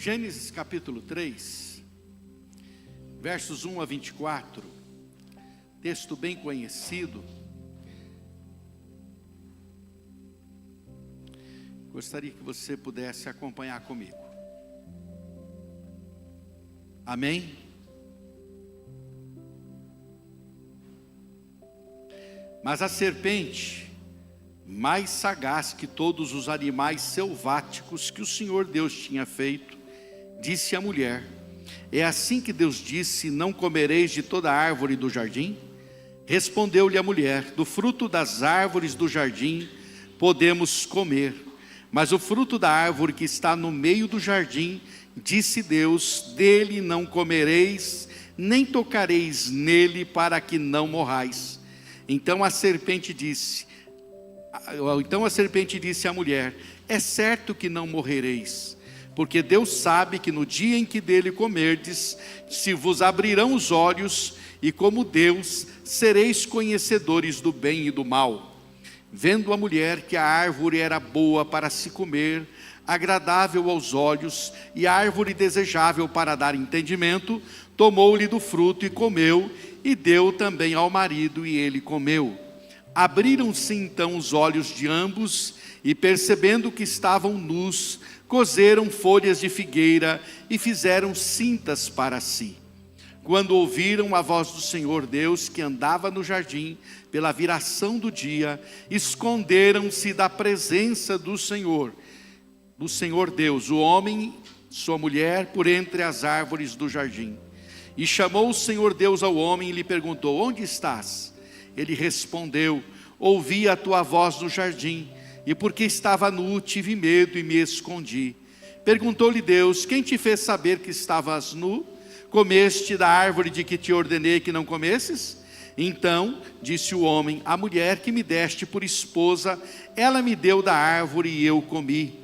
Gênesis capítulo 3, versos 1 a 24, texto bem conhecido. Gostaria que você pudesse acompanhar comigo. Amém? Mas a serpente, mais sagaz que todos os animais selváticos que o Senhor Deus tinha feito, disse à mulher: é assim que Deus disse: não comereis de toda árvore do jardim? Respondeu-lhe a mulher: do fruto das árvores do jardim podemos comer, mas o fruto da árvore que está no meio do jardim, disse Deus: dele não comereis, nem tocareis nele, para que não morrais. Então a serpente disse à mulher: é certo que não morrereis, porque Deus sabe que no dia em que dele comerdes, se vos abrirão os olhos, e como Deus, sereis conhecedores do bem e do mal. Vendo a mulher que a árvore era boa para se comer, agradável aos olhos, e árvore desejável para dar entendimento, tomou-lhe do fruto e comeu, e deu também ao marido, e ele comeu. Abriram-se então os olhos de ambos, e percebendo que estavam nus, coseram folhas de figueira e fizeram cintas para si. Quando ouviram a voz do Senhor Deus, que andava no jardim pela viração do dia, esconderam-se da presença do Senhor Deus, o homem, sua mulher, por entre as árvores do jardim. E chamou o Senhor Deus ao homem e lhe perguntou: onde estás? Ele respondeu: ouvi a tua voz no jardim, e porque estava nu, tive medo e me escondi. Perguntou-lhe Deus: quem te fez saber que estavas nu? Comeste da árvore de que te ordenei que não comesses? Então disse o homem: a mulher que me deste por esposa, ela me deu da árvore e eu comi.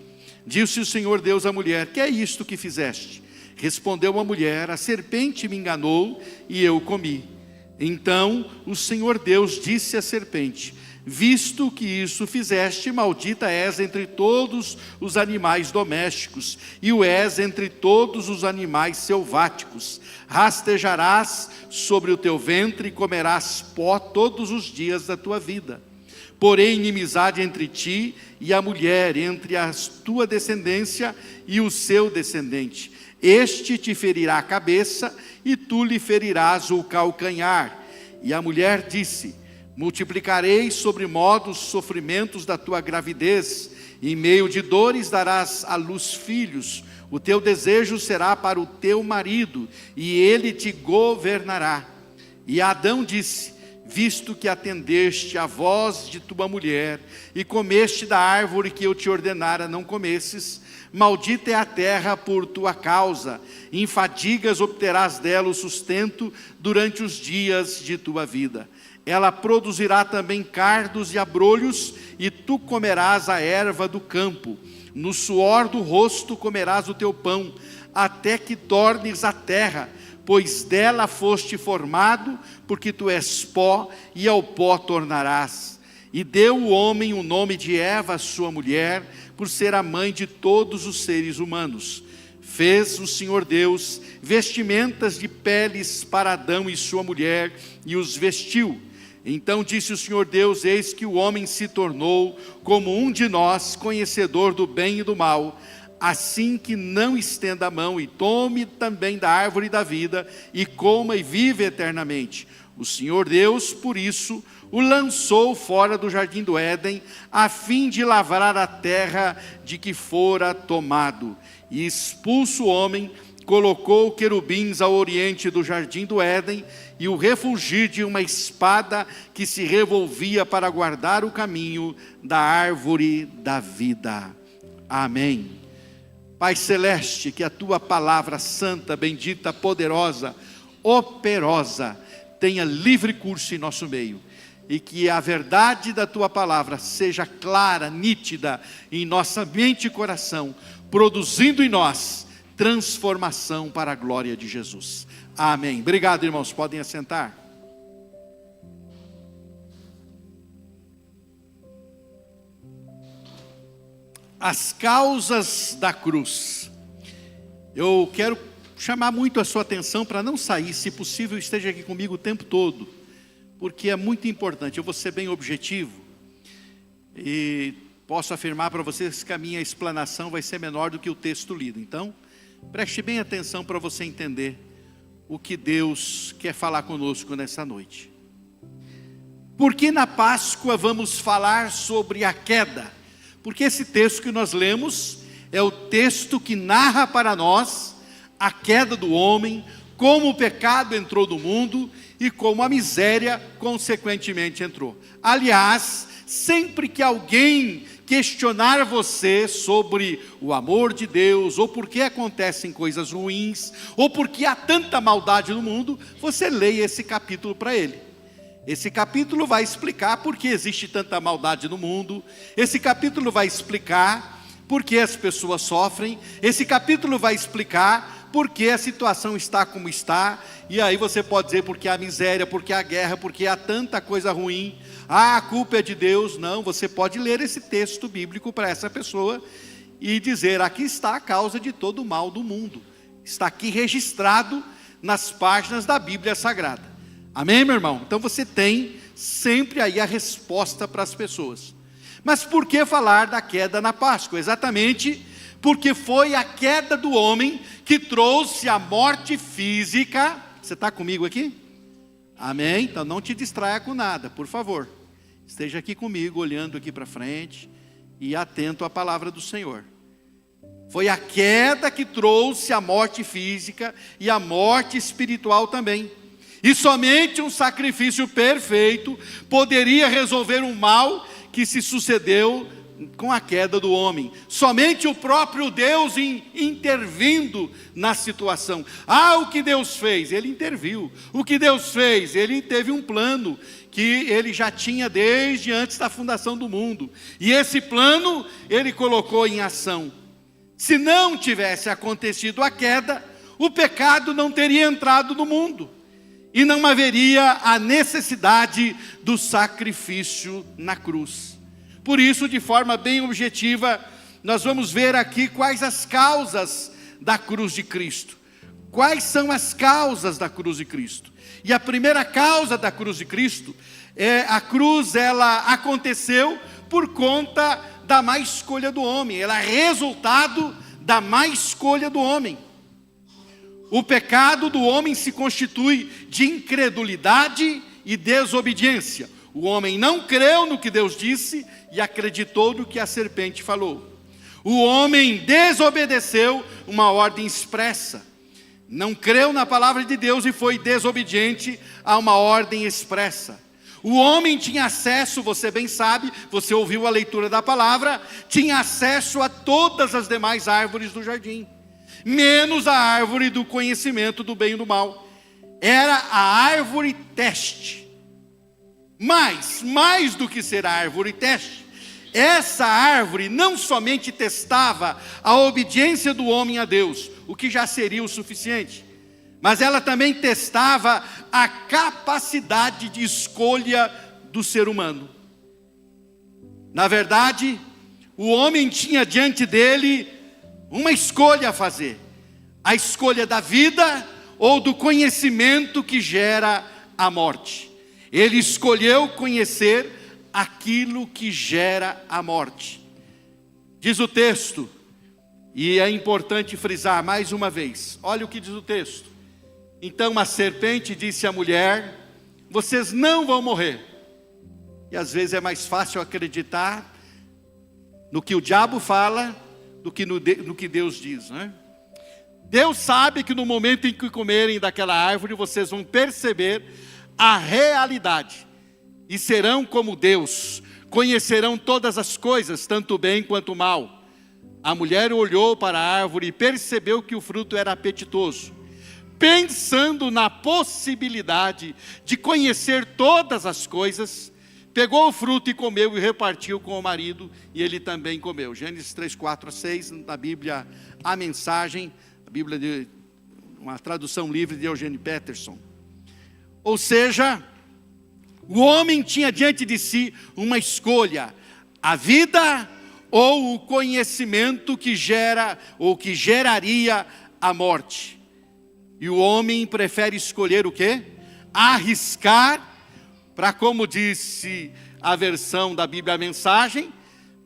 Disse o Senhor Deus à mulher: que é isto que fizeste? Respondeu a mulher: a serpente me enganou e eu comi. Então o Senhor Deus disse à serpente: visto que isso fizeste, maldita és entre todos os animais domésticos, e o és entre todos os animais selváticos. Rastejarás sobre o teu ventre e comerás pó todos os dias da tua vida. Porém, inimizade entre ti e a mulher, entre a tua descendência e o seu descendente. Este te ferirá a cabeça, e tu lhe ferirás o calcanhar. E a mulher disse: multiplicarei sobremodo os sofrimentos da tua gravidez, e em meio de dores darás à luz filhos. O teu desejo será para o teu marido, e ele te governará. E Adão disse: visto que atendeste à voz de tua mulher, e comeste da árvore que eu te ordenara não comesses, maldita é a terra por tua causa, em fadigas obterás dela o sustento durante os dias de tua vida. Ela produzirá também cardos e abrolhos, e tu comerás a erva do campo. No suor do rosto comerás o teu pão, até que tornes a terra, pois dela foste formado, porque tu és pó, e ao pó tornarás. E deu o homem o nome de Eva, sua mulher, por ser a mãe de todos os seres humanos. Fez o Senhor Deus vestimentas de peles para Adão e sua mulher, e os vestiu. Então disse o Senhor Deus: eis que o homem se tornou como um de nós, conhecedor do bem e do mal. Assim que não estenda a mão e tome também da árvore da vida, e coma e vive eternamente. O Senhor Deus, por isso, o lançou fora do jardim do Éden, a fim de lavrar a terra de que fora tomado. E expulso o homem, colocou querubins ao oriente do jardim do Éden, e o refulgir de uma espada que se revolvia para guardar o caminho da árvore da vida. Amém. Pai celeste, que a tua palavra santa, bendita, poderosa, operosa, tenha livre curso em nosso meio, e que a verdade da tua palavra seja clara, nítida em nossa mente e coração, produzindo em nós transformação para a glória de Jesus. Amém. Obrigado, irmãos, podem assentar. As causas da cruz. Eu quero chamar muito a sua atenção para não sair, se possível esteja aqui comigo o tempo todo, porque é muito importante. Eu vou ser bem objetivo e posso afirmar para vocês que a minha explanação vai ser menor do que o texto lido. Então, preste bem atenção para você entender o que Deus quer falar conosco nessa noite. Porque na Páscoa vamos falar sobre a queda? Porque esse texto que nós lemos é o texto que narra para nós a queda do homem, como o pecado entrou no mundo e como a miséria consequentemente entrou. Aliás, sempre que alguém questionar você sobre o amor de Deus, ou por que acontecem coisas ruins, ou por que há tanta maldade no mundo, você leia esse capítulo para ele. Esse capítulo vai explicar por que existe tanta maldade no mundo. Esse capítulo vai explicar por que as pessoas sofrem. Esse capítulo vai explicar por que a situação está como está. E aí você pode dizer porque há miséria, porque há guerra, porque há tanta coisa ruim. Ah, a culpa é de Deus. Não, você pode ler esse texto bíblico para essa pessoa e dizer: aqui está a causa de todo o mal do mundo. Está aqui registrado nas páginas da Bíblia Sagrada. Amém, meu irmão? Então você tem sempre aí a resposta para as pessoas. Mas por que falar da queda na Páscoa? Exatamente porque foi a queda do homem que trouxe a morte física. Você está comigo aqui? Amém? Então não te distraia com nada, por favor. Esteja aqui comigo, olhando aqui para frente e atento à palavra do Senhor. Foi a queda que trouxe a morte física e a morte espiritual também. E somente um sacrifício perfeito poderia resolver o mal que se sucedeu com a queda do homem. Somente o próprio Deus intervindo na situação. Ah, o que Deus fez? Ele interviu. O que Deus fez? Ele teve um plano que ele já tinha desde antes da fundação do mundo. E esse plano ele colocou em ação. Se não tivesse acontecido a queda, o pecado não teria entrado no mundo. E não haveria a necessidade do sacrifício na cruz. Por isso, de forma bem objetiva, nós vamos ver aqui quais as causas da cruz de Cristo. Quais são as causas da cruz de Cristo? E a primeira causa da cruz de Cristo é a cruz, ela aconteceu por conta da má escolha do homem. Ela é resultado da má escolha do homem. O pecado do homem se constitui de incredulidade e desobediência. O homem não creu no que Deus disse e acreditou no que a serpente falou. O homem desobedeceu uma ordem expressa. Não creu na palavra de Deus e foi desobediente a uma ordem expressa. O homem tinha acesso, você bem sabe, você ouviu a leitura da palavra, tinha acesso a todas as demais árvores do jardim, menos a árvore do conhecimento do bem e do mal. Era a árvore teste. Mas, mais do que ser a árvore teste, essa árvore não somente testava a obediência do homem a Deus, o que já seria o suficiente, mas ela também testava a capacidade de escolha do ser humano. Na verdade, o homem tinha diante dele uma escolha a fazer: a escolha da vida ou do conhecimento que gera a morte. Ele escolheu conhecer aquilo que gera a morte. Diz o texto, e é importante frisar mais uma vez, olha o que diz o texto. Então a serpente disse à mulher: vocês não vão morrer. E às vezes é mais fácil acreditar no que o diabo fala do que no que Deus diz, né? Deus sabe que no momento em que comerem daquela árvore, vocês vão perceber a realidade e serão como Deus, conhecerão todas as coisas, tanto o bem quanto o mal. A mulher olhou para a árvore e percebeu que o fruto era apetitoso. Pensando na possibilidade de conhecer todas as coisas, pegou o fruto e comeu e repartiu com o marido, e ele também comeu. Gênesis 3, 4 a 6, na Bíblia, a mensagem, a Bíblia de uma tradução livre de Eugene Peterson. Ou seja, o homem tinha diante de si uma escolha: a vida ou o conhecimento que gera ou que geraria a morte. E o homem prefere escolher o quê? Arriscar, para, como disse a versão da Bíblia, a Mensagem,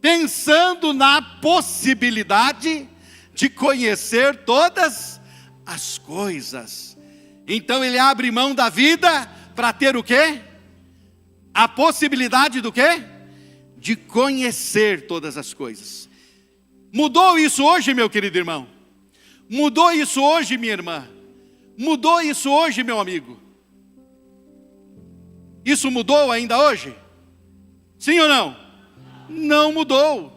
pensando na possibilidade de conhecer todas as coisas. Então ele abre mão da vida para ter o quê? A possibilidade do quê? De conhecer todas as coisas. Mudou isso hoje, meu querido irmão? Mudou isso hoje, minha irmã? Mudou isso hoje, meu amigo? Isso mudou ainda hoje? Sim ou não? Não mudou.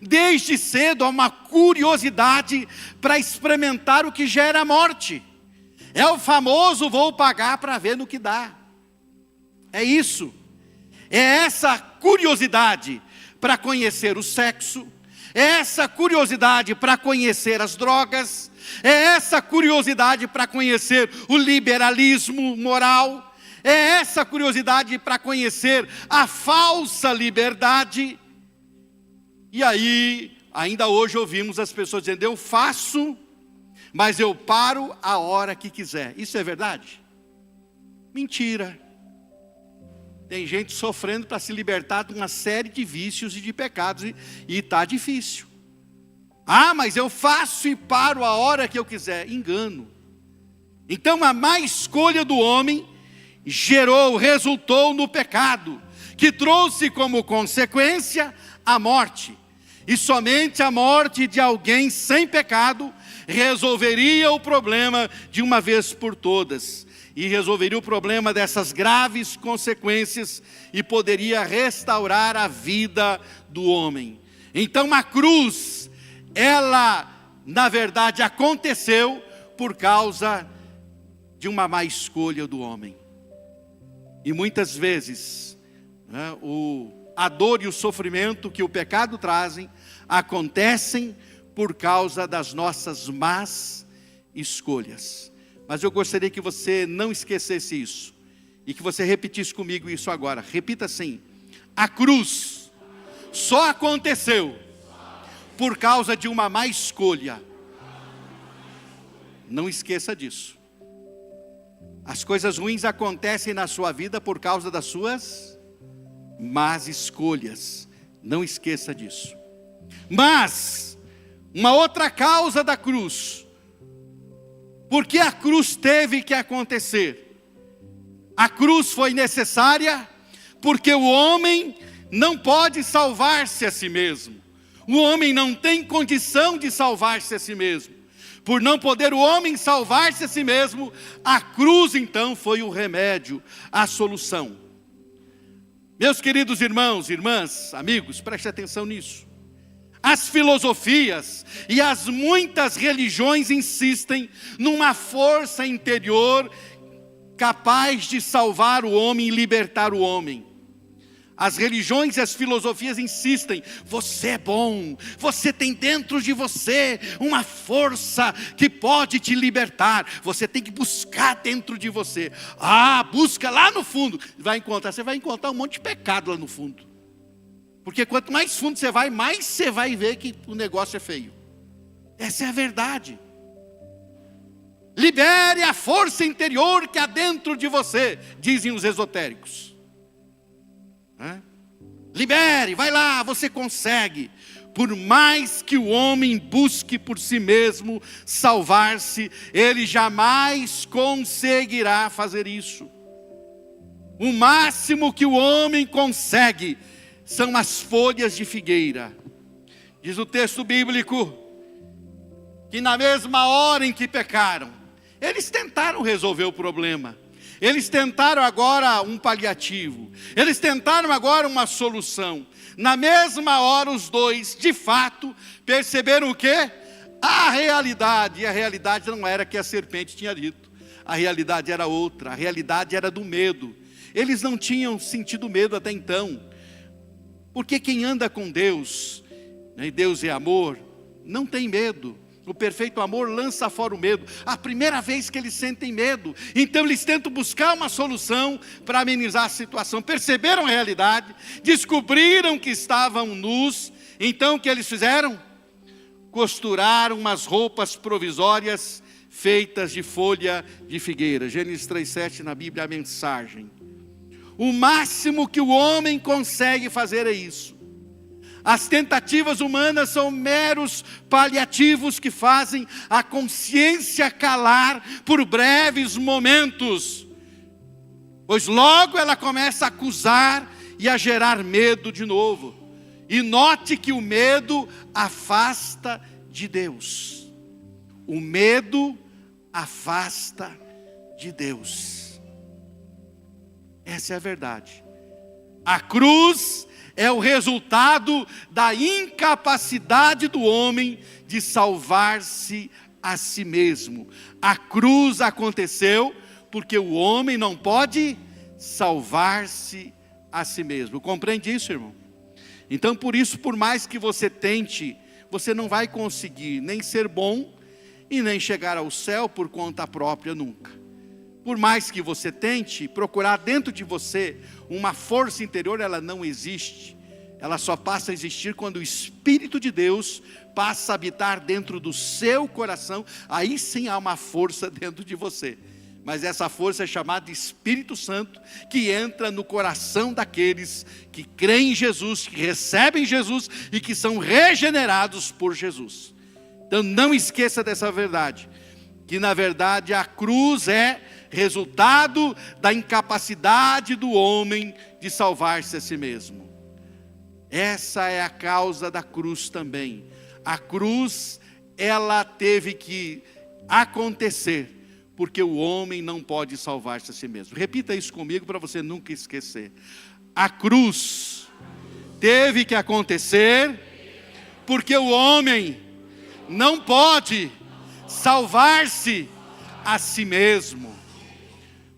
Desde cedo há uma curiosidade para experimentar o que gera a morte. É o famoso vou pagar para ver no que dá. É isso. É essa curiosidade para conhecer o sexo. É essa curiosidade para conhecer as drogas. É essa curiosidade para conhecer o liberalismo moral. É essa curiosidade para conhecer a falsa liberdade. E aí, ainda hoje ouvimos as pessoas dizendo, eu faço, mas eu paro a hora que quiser. Isso é verdade? Mentira. Tem gente sofrendo para se libertar de uma série de vícios e de pecados, e está difícil. Ah, mas eu faço e paro a hora que eu quiser. Engano. Então a má escolha do homem resultou no pecado, que trouxe como consequência a morte. E somente a morte de alguém sem pecado resolveria o problema de uma vez por todas. E resolveria o problema dessas graves consequências e poderia restaurar a vida do homem. Então a cruz, ela na verdade aconteceu por causa de uma má escolha do homem. E muitas vezes, a dor e o sofrimento que o pecado trazem, acontecem por causa das nossas más escolhas. Mas eu gostaria que você não esquecesse isso, e que você repetisse comigo isso agora. Repita assim: a cruz só aconteceu por causa de uma má escolha. Não esqueça disso. As coisas ruins acontecem na sua vida por causa das suas más escolhas. Não esqueça disso. Mas, uma outra causa da cruz. Por que a cruz teve que acontecer? A cruz foi necessária porque o homem não pode salvar-se a si mesmo. O homem não tem condição de salvar-se a si mesmo. Por não poder o homem salvar-se a si mesmo, a cruz então foi o remédio, a solução. Meus queridos irmãos, irmãs, amigos, preste atenção nisso. As filosofias e as muitas religiões insistem numa força interior capaz de salvar o homem e libertar o homem. As religiões e as filosofias insistem, você é bom, você tem dentro de você uma força que pode te libertar, você tem que buscar dentro de você. Busca lá no fundo, você vai encontrar um monte de pecado lá no fundo. Porque quanto mais fundo você vai, mais você vai ver que o negócio é feio. Essa é a verdade. Libere a força interior que há dentro de você, dizem os esotéricos. Libere, vai lá, você consegue. Por mais que o homem busque por si mesmo salvar-se, ele jamais conseguirá fazer isso. O máximo que o homem consegue são as folhas de figueira. Diz o texto bíblico que na mesma hora em que pecaram, eles tentaram resolver o problema. Eles tentaram agora um paliativo. Eles tentaram agora uma solução. Na mesma hora os dois, de fato, perceberam o quê? A realidade. E a realidade não era que a serpente tinha dito. A realidade era outra. A realidade era do medo. Eles não tinham sentido medo até então. Porque quem anda com Deus, e Deus é amor, não tem medo. O perfeito amor lança fora o medo. A primeira vez que eles sentem medo, então eles tentam buscar uma solução para amenizar a situação. Perceberam a realidade, descobriram que estavam nus. Então o que eles fizeram? costurar umas roupas provisórias feitas de folha de figueira. Gênesis 3:7 na Bíblia, a mensagem. O máximo que o homem consegue fazer é isso. As tentativas humanas são meros paliativos que fazem a consciência calar por breves momentos, pois logo ela começa a acusar e a gerar medo de novo. E note que o medo afasta de Deus. O medo afasta de Deus. Essa é a verdade. A cruz é o resultado da incapacidade do homem de salvar-se a si mesmo. A cruz aconteceu porque o homem não pode salvar-se a si mesmo. Compreende isso, irmão? Então, por isso, por mais que você tente, você não vai conseguir nem ser bom e nem chegar ao céu por conta própria nunca. Por mais que você tente procurar dentro de você uma força interior, ela não existe. Ela só passa a existir quando o Espírito de Deus passa a habitar dentro do seu coração. Aí sim há uma força dentro de você. Mas essa força é chamada de Espírito Santo, que entra no coração daqueles que creem em Jesus, que recebem Jesus e que são regenerados por Jesus. Então não esqueça dessa verdade, que na verdade a cruz é resultado da incapacidade do homem de salvar-se a si mesmo. Essa é a causa da cruz também. A cruz, ela teve que acontecer, porque o homem não pode salvar-se a si mesmo. Repita isso comigo para você nunca esquecer. A cruz teve que acontecer, porque o homem não pode salvar-se a si mesmo.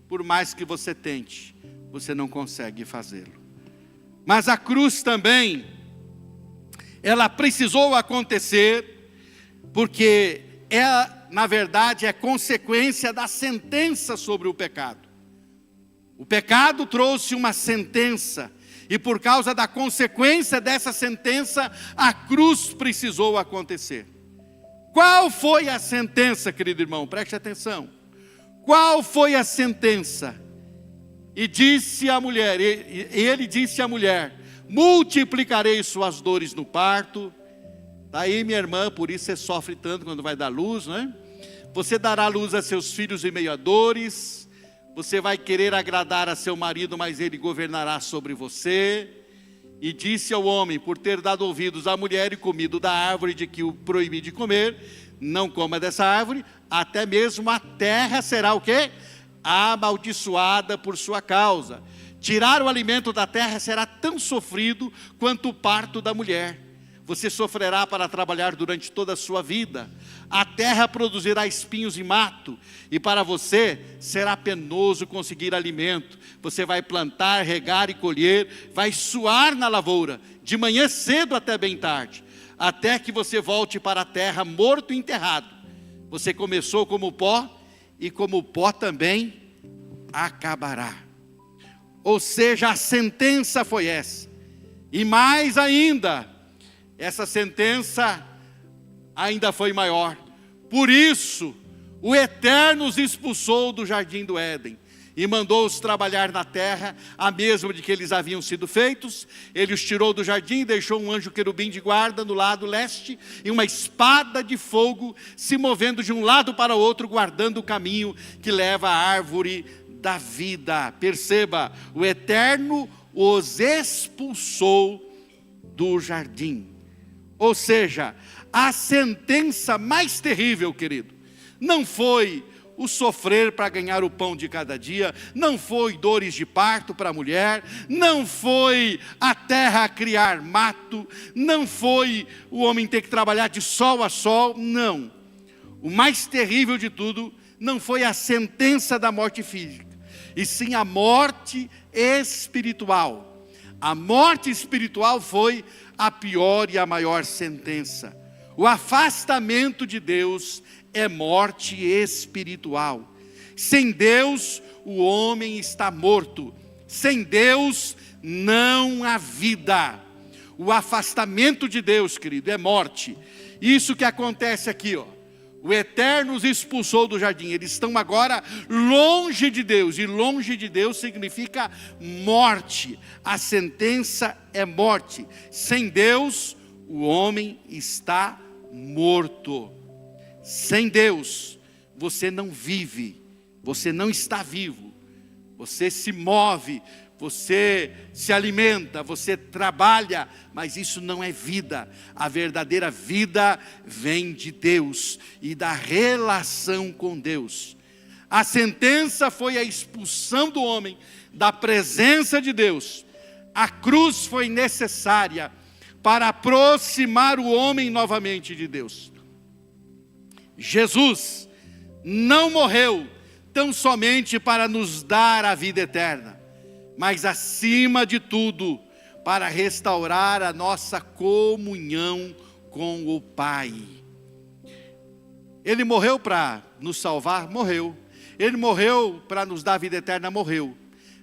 Por mais que você tente, você não consegue fazê-lo. Mas a cruz também, ela precisou acontecer, porque ela, na verdade, é consequência da sentença sobre o pecado. O pecado trouxe uma sentença, e por causa da consequência dessa sentença, a cruz precisou acontecer. Qual foi a sentença, querido irmão? Preste atenção. Qual foi a sentença? E disse a mulher, ele disse à mulher: multiplicarei suas dores no parto. Está aí, minha irmã, por isso você sofre tanto quando vai dar luz, não é? Você dará luz a seus filhos em meio a dores. Você vai querer agradar a seu marido, mas ele governará sobre você. E disse ao homem, por ter dado ouvidos à mulher e comido da árvore de que o proibi de comer, não coma dessa árvore, até mesmo a terra será o quê? Amaldiçoada por sua causa. Tirar o alimento da terra será tão sofrido quanto o parto da mulher. Você sofrerá para trabalhar durante toda a sua vida. A terra produzirá espinhos e mato, e para você será penoso conseguir alimento. Você vai plantar, regar e colher, vai suar na lavoura, de manhã cedo até bem tarde, até que você volte para a terra morto e enterrado. Você começou como pó, e como pó também acabará. Ou seja, a sentença foi essa. E mais ainda, essa sentença ainda foi maior. Por isso, o Eterno os expulsou do jardim do Éden e mandou-os trabalhar na terra, a mesma de que eles haviam sido feitos. Ele os tirou do jardim e deixou um anjo querubim de guarda no lado leste e uma espada de fogo se movendo de um lado para o outro, guardando o caminho que leva à árvore da vida. Perceba, o Eterno os expulsou do jardim. Ou seja, a sentença mais terrível, querido, não foi o sofrer para ganhar o pão de cada dia, não foi dores de parto para a mulher, não foi a terra criar mato, não foi o homem ter que trabalhar de sol a sol, não. O mais terrível de tudo não foi a sentença da morte física, e sim a morte espiritual. A morte espiritual foi a pior e a maior sentença. O afastamento de Deus é morte espiritual. Sem Deus, o homem está morto. Sem Deus, não há vida. O afastamento de Deus, querido, é morte. Isso que acontece aqui, ó. O Eterno os expulsou do jardim. Eles estão agora longe de Deus. E longe de Deus significa morte. A sentença é morte. Sem Deus, o homem está morto. Sem Deus, você não vive. Você não está vivo. Você se move. Você se alimenta, você trabalha, mas isso não é vida. A verdadeira vida vem de Deus e da relação com Deus. A sentença foi a expulsão do homem da presença de Deus. A cruz foi necessária para aproximar o homem novamente de Deus. Jesus não morreu tão somente para nos dar a vida eterna, mas acima de tudo, para restaurar a nossa comunhão com o Pai. Ele morreu para nos salvar? Morreu. Ele morreu para nos dar vida eterna? Morreu.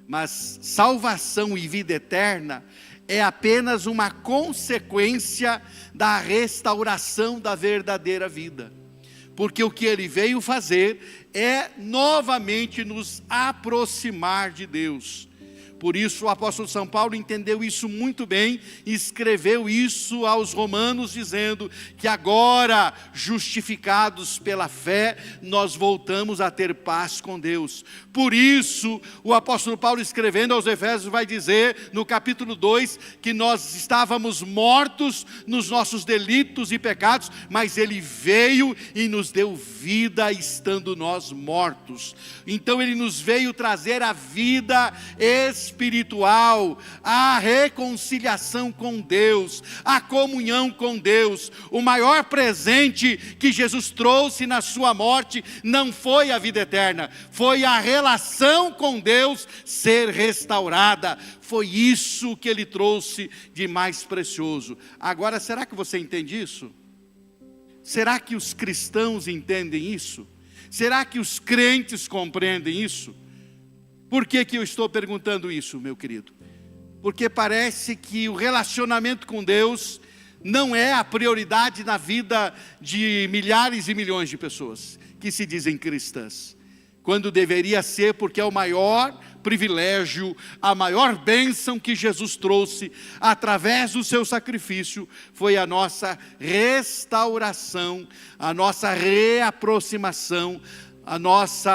Mas salvação e vida eterna é apenas uma consequência da restauração da verdadeira vida. Porque o que ele veio fazer é novamente nos aproximar de Deus. Por isso o apóstolo São Paulo entendeu isso muito bem e escreveu isso aos romanos, dizendo que agora, justificados pela fé, nós voltamos a ter paz com Deus. Por isso, o apóstolo Paulo, escrevendo aos Efésios, vai dizer no capítulo 2, que nós estávamos mortos nos nossos delitos e pecados, mas ele veio e nos deu vida estando nós mortos. Então ele nos veio trazer a vida espiritual, a reconciliação com Deus, a comunhão com Deus. O maior presente que Jesus trouxe na sua morte não foi a vida eterna, foi a relação com Deus ser restaurada. Foi isso que ele trouxe de mais precioso. Agora, será que você entende isso? Será que os cristãos entendem isso? Será que os crentes compreendem isso? Por que eu estou perguntando isso, meu querido? Porque parece que o relacionamento com Deus não é a prioridade na vida de milhares e milhões de pessoas que se dizem cristãs, quando deveria ser, porque é o maior privilégio, a maior bênção que Jesus trouxe através do seu sacrifício, foi a nossa restauração, a nossa reaproximação,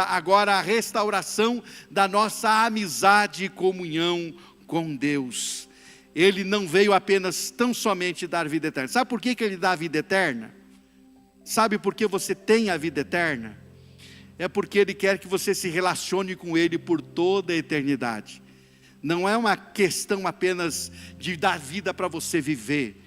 agora a restauração da nossa amizade e comunhão com Deus. Ele não veio apenas tão somente dar vida eterna. Sabe por que ele dá a vida eterna? Sabe por que você tem a vida eterna? É porque ele quer que você se relacione com ele por toda a eternidade. Não é uma questão apenas de dar vida para você viver.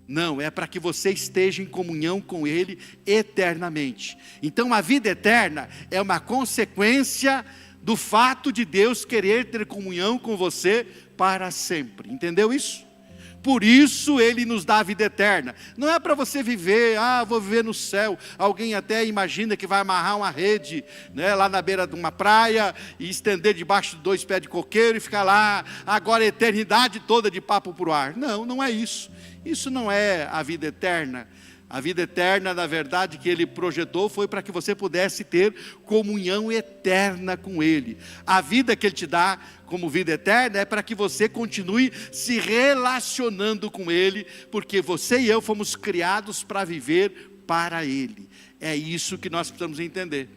Não, é para que você esteja em comunhão com ele eternamente. Então a vida eterna é uma consequência do fato de Deus querer ter comunhão com você para sempre. Entendeu isso? Por isso ele nos dá a vida eterna. Não é para você viver, vou viver no céu. Alguém até imagina que vai amarrar uma rede, né, lá na beira de uma praia e estender debaixo de 2 pés de coqueiro e ficar lá, agora a eternidade toda de papo pro ar. Não, não é isso. Isso não é a vida eterna. A vida eterna, na verdade, que ele projetou foi para que você pudesse ter comunhão eterna com ele. A vida que ele te dá como vida eterna é para que você continue se relacionando com ele, porque você e eu fomos criados para viver para ele. É isso que nós precisamos entender.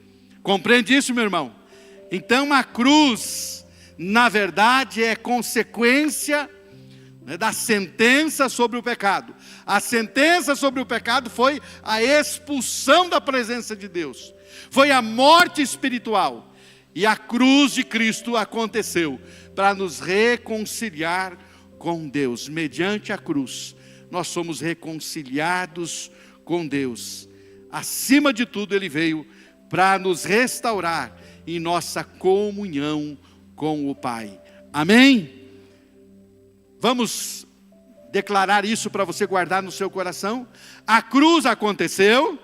Compreende isso, meu irmão? Então a cruz, na verdade, é consequência da sentença sobre o pecado. A sentença sobre o pecado foi a expulsão da presença de Deus, foi a morte espiritual, e a cruz de Cristo aconteceu para nos reconciliar com Deus. Mediante a cruz nós somos reconciliados com Deus. Acima de tudo ele veio para nos restaurar em nossa comunhão com o Pai. Amém? Vamos declarar isso para você guardar no seu coração. A cruz aconteceu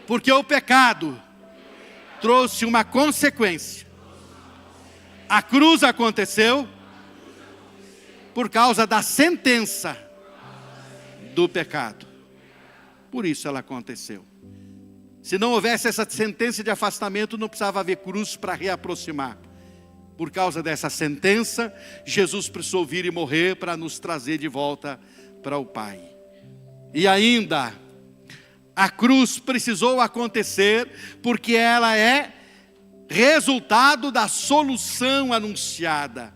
porque o pecado trouxe uma consequência. A cruz aconteceu por causa da sentença do pecado. por isso ela aconteceu. Se não houvesse essa sentença de afastamento, não precisava haver cruz para reaproximar. Por causa dessa sentença, Jesus precisou vir e morrer para nos trazer de volta para o Pai. E ainda, a cruz precisou acontecer porque ela é resultado da solução anunciada.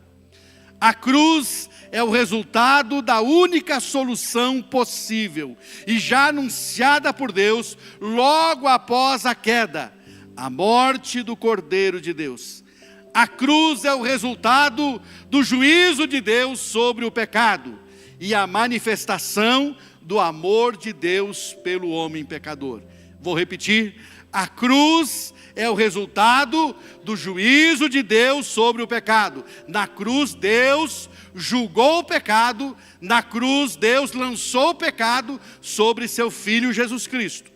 A cruz é o resultado da única solução possível e já anunciada por Deus logo após a queda, a morte do Cordeiro de Deus. A cruz é o resultado do juízo de Deus sobre o pecado e a manifestação do amor de Deus pelo homem pecador. Vou repetir: a cruz é o resultado do juízo de Deus sobre o pecado. Na cruz Deus julgou o pecado, na cruz Deus lançou o pecado sobre seu Filho Jesus Cristo.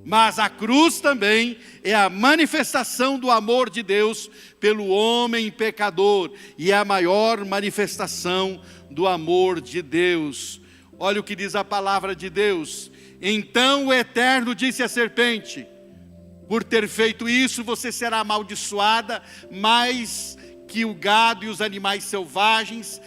Mas a cruz também é a manifestação do amor de Deus pelo homem pecador e é a maior manifestação do amor de Deus. Olha o que diz a palavra de Deus: então o Eterno disse à serpente: por ter feito isso, você será amaldiçoada mais que o gado e os animais selvagens,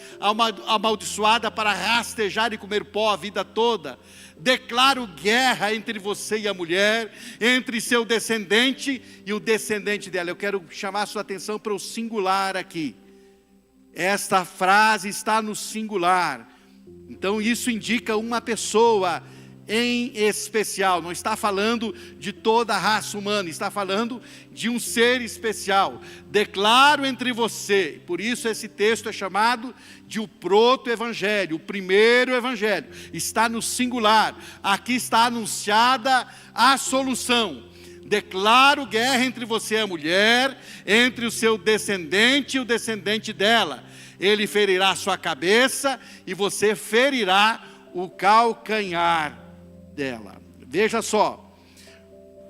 amaldiçoada para rastejar e comer pó a vida toda. Declaro guerra entre você e a mulher, entre seu descendente e o descendente dela. Eu quero chamar a sua atenção para o singular aqui. Esta frase está no singular. Então isso indica uma pessoa em especial. Não está falando de toda a raça humana, está falando de um ser especial. Declaro entre você, por isso esse texto é chamado de o proto-evangelho, o primeiro evangelho. Está no singular. Aqui está anunciada a solução. Declaro guerra entre você e a mulher, entre o seu descendente e o descendente dela. Ele ferirá a sua cabeça e você ferirá o calcanhar dela. Veja só.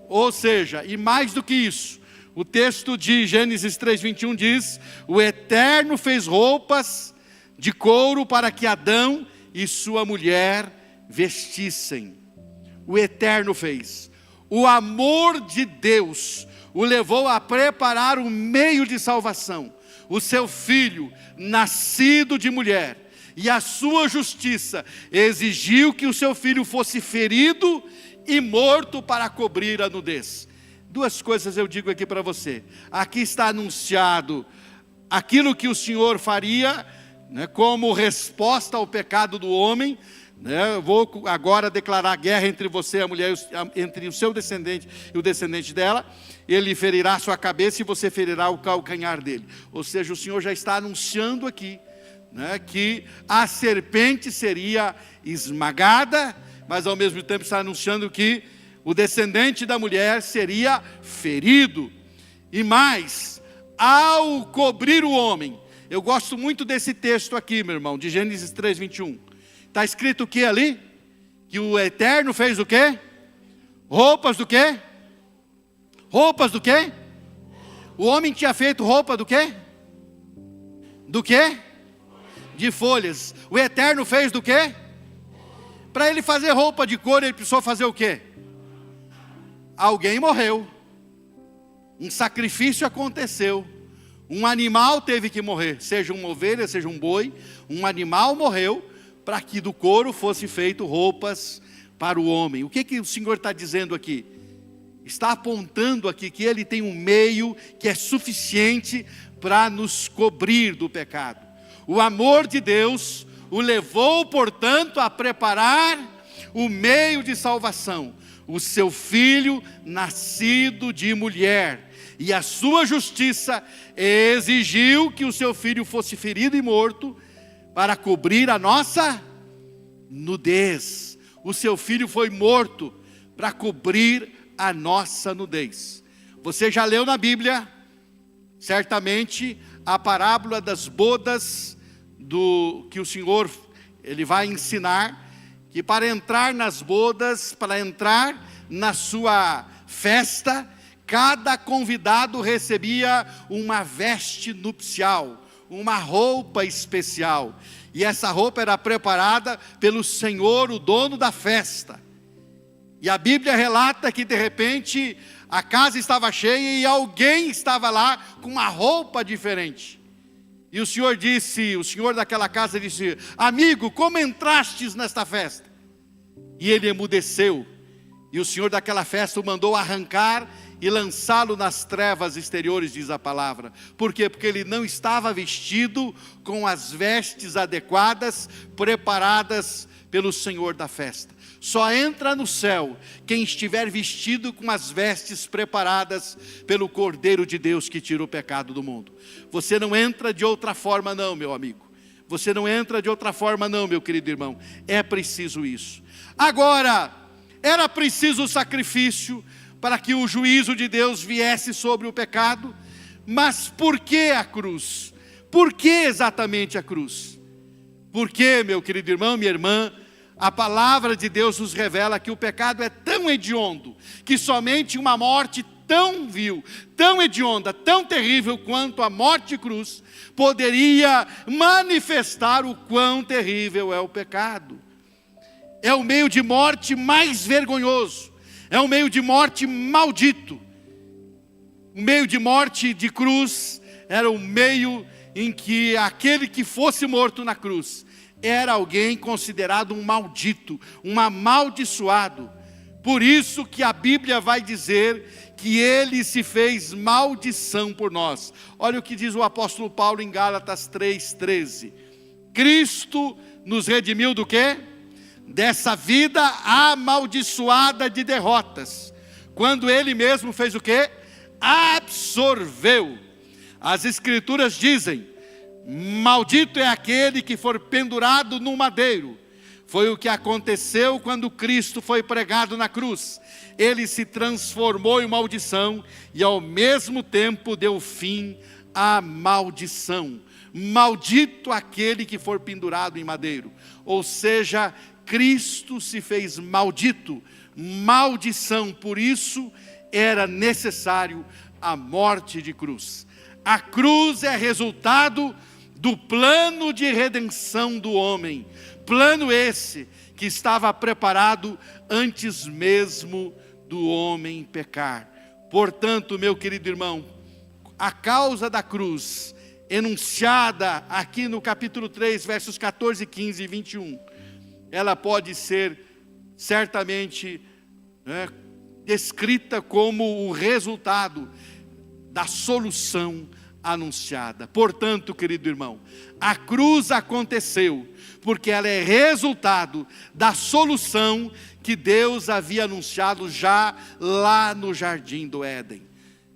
Ou seja, e mais do que isso, o texto de Gênesis 3:21 diz: o Eterno fez roupas de couro para que Adão e sua mulher vestissem. O Eterno fez. O amor de Deus o levou a preparar um meio de salvação. O seu filho, nascido de mulher, e a sua justiça exigiu que o seu filho fosse ferido e morto para cobrir a nudez. Duas coisas eu digo aqui para você. Aqui está anunciado aquilo que o Senhor faria, né, como resposta ao pecado do homem. Eu vou agora declarar guerra entre você e a mulher, entre o seu descendente e o descendente dela. Ele ferirá a sua cabeça e você ferirá o calcanhar dele. Ou seja, o Senhor já está anunciando aqui, né, que a serpente seria esmagada, mas ao mesmo tempo está anunciando que o descendente da mulher seria ferido. E mais, ao cobrir o homem, eu gosto muito desse texto aqui, meu irmão, de Gênesis 3:21. Está escrito o que ali? Que o Eterno fez o quê? Roupas do quê? Roupas do quê? O homem tinha feito roupa do quê? Do quê? De folhas. O Eterno fez do quê? Para ele fazer roupa de couro, ele precisou fazer o quê? Alguém morreu. Um sacrifício aconteceu. Um animal teve que morrer. Seja uma ovelha, seja um boi. Um animal morreu para que do couro fosse feito roupas para o homem. O que o Senhor está dizendo aqui? Está apontando aqui que Ele tem um meio que é suficiente para nos cobrir do pecado. O amor de Deus o levou, portanto, a preparar o meio de salvação. O seu filho nascido de mulher. E a sua justiça exigiu que o seu filho fosse ferido e morto para cobrir a nossa nudez. O seu filho foi morto para cobrir a nossa nudez. Você já leu na Bíblia, certamente, a parábola das bodas que o Senhor ele vai ensinar, que para entrar nas bodas, para entrar na sua festa, cada convidado recebia uma veste nupcial, uma roupa especial. E essa roupa era preparada pelo Senhor, o dono da festa. E a Bíblia relata que de repente a casa estava cheia e alguém estava lá com uma roupa diferente. E o senhor daquela casa disse: amigo, como entrastes nesta festa? E ele emudeceu. E o senhor daquela festa o mandou arrancar e lançá-lo nas trevas exteriores, diz a palavra. Por quê? Porque ele não estava vestido com as vestes adequadas, preparadas pelo senhor da festa. Só entra no céu quem estiver vestido com as vestes preparadas pelo Cordeiro de Deus que tira o pecado do mundo. Você não entra de outra forma não, meu amigo. Você não entra de outra forma não, meu querido irmão. É preciso isso. Agora, era preciso o sacrifício para que o juízo de Deus viesse sobre o pecado. Mas por que a cruz? Por que exatamente a cruz? Porque, meu querido irmão, minha irmã, a palavra de Deus nos revela que o pecado é tão hediondo, que somente uma morte tão vil, tão hedionda, tão terrível quanto a morte de cruz, poderia manifestar o quão terrível é o pecado. É o meio de morte mais vergonhoso, é o meio de morte maldito. O meio de morte de cruz era o meio em que aquele que fosse morto na cruz era alguém considerado um maldito, um amaldiçoado. Por isso que a Bíblia vai dizer que ele se fez maldição por nós. Olha o que diz o apóstolo Paulo em Gálatas 3,13. Cristo nos redimiu do quê? Dessa vida amaldiçoada de derrotas. Quando ele mesmo fez o quê? Absorveu. As escrituras dizem: maldito é aquele que for pendurado no madeiro. Foi o que aconteceu quando Cristo foi pregado na cruz. Ele se transformou em maldição e ao mesmo tempo deu fim à maldição. Maldito aquele que for pendurado em madeiro. Ou seja, Cristo se fez maldito, maldição. Por isso era necessário a morte de cruz. A cruz é resultado do plano de redenção do homem. Plano esse que estava preparado antes mesmo do homem pecar. Portanto, meu querido irmão, a causa da cruz, enunciada aqui no capítulo 3, versos 14, 15 e 21, ela pode ser certamente descrita como o resultado da solução anunciada. Portanto, querido irmão, a cruz aconteceu porque ela é resultado da solução que Deus havia anunciado já lá no jardim do Éden.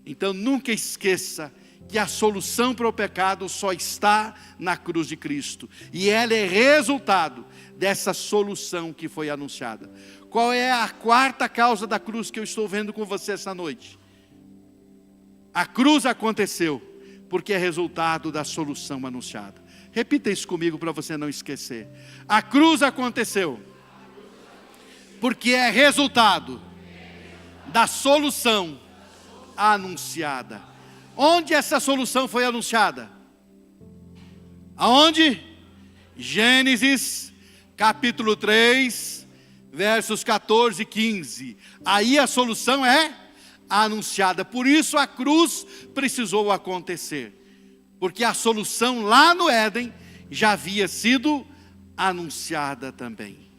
Então nunca esqueça que a solução para o pecado só está na cruz de Cristo, e ela é resultado dessa solução que foi anunciada. Qual é a quarta causa da cruz que eu estou vendo com você essa noite? A cruz aconteceu porque é resultado da solução anunciada. Repita isso comigo para você não esquecer. A cruz aconteceu porque é resultado da solução anunciada. Onde essa solução foi anunciada? Aonde? Gênesis capítulo 3, versos 14 e 15. Aí a solução é anunciada. Por isso a cruz precisou acontecer, porque a solução lá no Éden já havia sido anunciada também.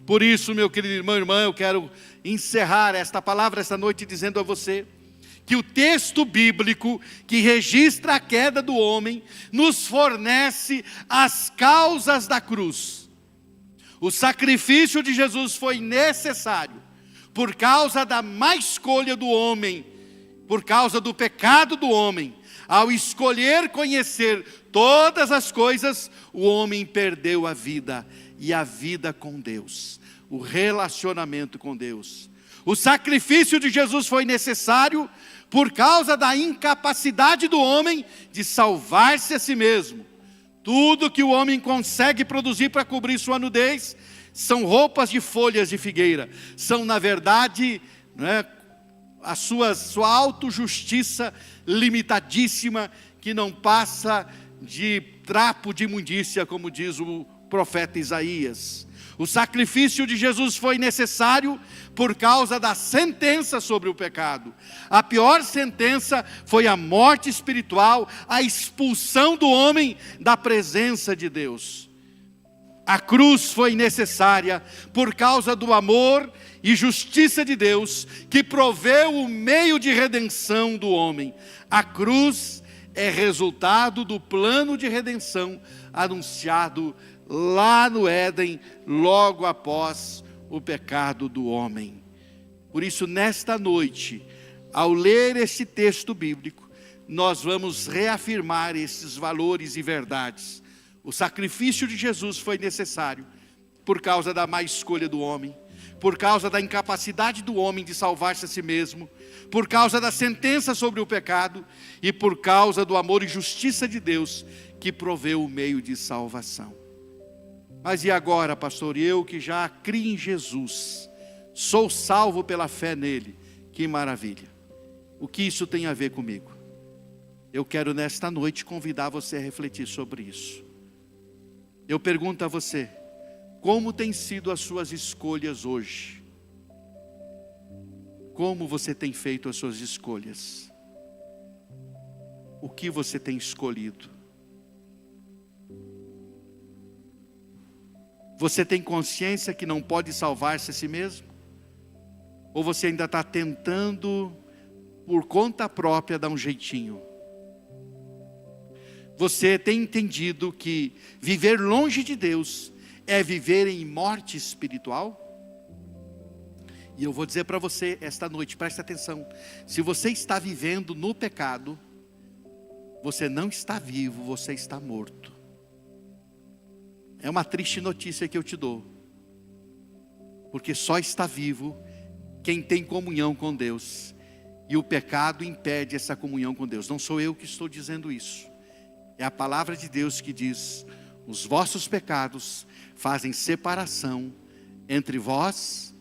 Por isso, meu querido irmão e irmã, eu quero encerrar esta palavra esta noite dizendo a você que o texto bíblico que registra a queda do homem nos fornece as causas da cruz. O sacrifício de Jesus foi necessário por causa da má escolha do homem, por causa do pecado do homem. Ao escolher conhecer todas as coisas, o homem perdeu a vida, e a vida com Deus, o relacionamento com Deus. O sacrifício de Jesus foi necessário por causa da incapacidade do homem de salvar-se a si mesmo. Tudo que o homem consegue produzir para cobrir sua nudez são roupas de folhas de figueira. São, na verdade, a sua autojustiça limitadíssima, que não passa de trapo de imundícia, como diz o profeta Isaías. O sacrifício de Jesus foi necessário por causa da sentença sobre o pecado. A pior sentença foi a morte espiritual, a expulsão do homem da presença de Deus. A cruz foi necessária por causa do amor e justiça de Deus, que proveu o meio de redenção do homem. A cruz é resultado do plano de redenção anunciado lá no Éden, logo após o pecado do homem. Por isso, nesta noite, ao ler esse texto bíblico, nós vamos reafirmar esses valores e verdades. O sacrifício de Jesus foi necessário por causa da má escolha do homem, por causa da incapacidade do homem de salvar-se a si mesmo, por causa da sentença sobre o pecado e por causa do amor e justiça de Deus que proveu o meio de salvação. Mas e agora, pastor, eu que já criei em Jesus, sou salvo pela fé nele, que maravilha. O que isso tem a ver comigo? Eu quero nesta noite convidar você a refletir sobre isso. Eu pergunto a você, como têm sido as suas escolhas hoje? Como você tem feito as suas escolhas? O que você tem escolhido? Você tem consciência que não pode salvar-se a si mesmo? Ou você ainda está tentando, por conta própria, dar um jeitinho? Você tem entendido que viver longe de Deus é viver em morte espiritual? E eu vou dizer para você esta noite, preste atenção. Se você está vivendo no pecado, você não está vivo, você está morto. É uma triste notícia que eu te dou. Porque só está vivo quem tem comunhão com Deus. E o pecado impede essa comunhão com Deus. Não sou eu que estou dizendo isso. É a palavra de Deus que diz: os vossos pecados fazem separação entre vós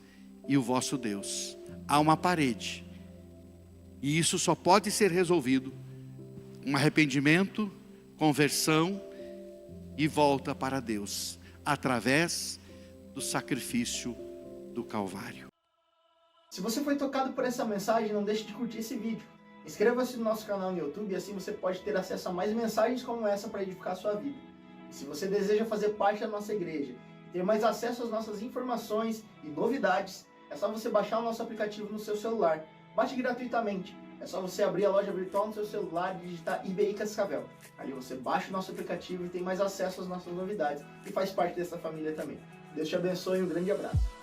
e o vosso Deus. Há uma parede. E isso só pode ser resolvido com arrependimento, conversão e volta para Deus, através do sacrifício do Calvário. Se você foi tocado por essa mensagem, não deixe de curtir esse vídeo. Inscreva-se no nosso canal no YouTube e assim você pode ter acesso a mais mensagens como essa para edificar a sua vida. E se você deseja fazer parte da nossa igreja e ter mais acesso às nossas informações e novidades, é só você baixar o nosso aplicativo no seu celular. Baixe gratuitamente. É só você abrir a loja virtual no seu celular e digitar IBI Cascavel. Ali você baixa o nosso aplicativo e tem mais acesso às nossas novidades e faz parte dessa família também. Deus te abençoe e um grande abraço.